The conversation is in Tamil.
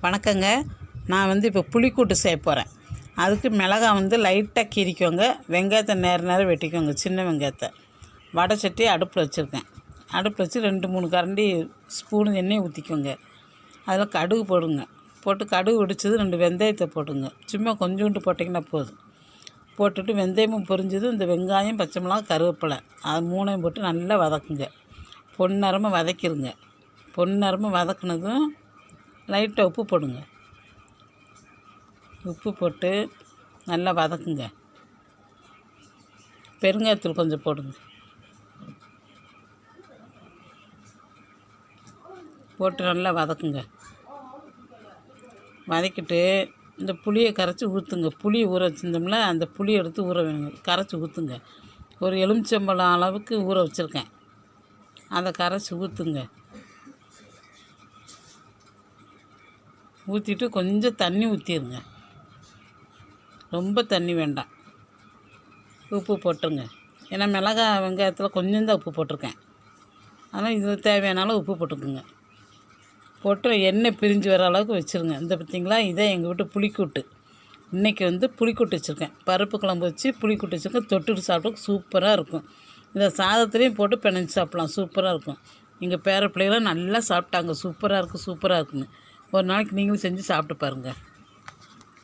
வணக்கங்க. நான் இப்போ புளிக்கூட்டு செய்ய போகிறேன். அதுக்கு மிளகாய் லைட்டாக கீறிக்கோங்க. வெங்காயத்தை நேரம் வெட்டிக்கோங்க, சின்ன வெங்காயத்தை. வடை சட்டி அடுப்பில் வச்சுருக்கேன். அடுப்பில் வச்சு 2-3 கரண்டி ஸ்பூனு எண்ணெய் ஊற்றிக்கோங்க. அதில் கடுகு போடுங்க. போட்டு கடுகு வெடிச்சது 2 வெந்தயத்தை போட்டுங்க. சும்மா கொஞ்சோண்டு போட்டிங்கன்னா போதும். போட்டுட்டு வெந்தயமும் பொரிஞ்சது இந்த வெங்காயம், பச்சை மிளகாய், கருவேப்பிலை அது 3ஐயும் போட்டு நல்லா வதக்குங்க. பொன்னிறமாக வதக்கிடுங்க. பொன்னிறமாக வதக்குனதும் லைட்டாக உப்பு போடுங்க. உப்பு போட்டு நல்லா வதக்குங்க. பெருங்காயத்தூள் கொஞ்சம் போடுங்க. போட்டு நல்லா வதக்குங்க. வதக்கிட்டு இந்த புளியை கரைச்சி ஊற்றுங்க. புளி ஊற வச்சுருந்தோம்ல, அந்த புளியை எடுத்து ஊற வேணுங்க, கரைச்சி ஊற்றுங்க. ஒரு எலுமிச்சம்பழம் அளவுக்கு ஊற வச்சுருக்கேன், அதை கரைச்சி ஊற்றுங்க. ஊற்றிட்டு கொஞ்சம் தண்ணி ஊற்றிடுங்க. ரொம்ப தண்ணி வேண்டாம். உப்பு போட்டுருங்க. ஏன்னா மிளகாய் வெங்காயத்தில் கொஞ்சம் தான் உப்பு போட்டிருக்கேன். ஆனால் இதில் தேவையானாலும் உப்பு போட்டுக்குங்க. போட்டு எண்ணெய் பிரிஞ்சு வர அளவுக்கு வச்சுருங்க. இந்த பார்த்திங்களா, இதை எங்கள் வீட்டு புளிக்கூட்டு. இன்றைக்கி புளிக்கூட்டு வச்சுருக்கேன். பருப்பு குழம்பு வச்சு புளிக்கூட்டு வச்சுருக்கேன். தொட்டுட்டு சாப்பிட்டு சூப்பராக இருக்கும். இதை சாதத்துலேயும் போட்டு பிணைஞ்சி சாப்பிட்லாம், சூப்பராக இருக்கும். எங்கள் பேர பிள்ளைகளாம் நல்லா சாப்பிட்டாங்க. சூப்பராக இருக்குது, சூப்பராக இருக்குன்னு. ஒரு நாளைக்கு நீங்களும் செஞ்சு சாப்பிட்டு பாருங்கள்.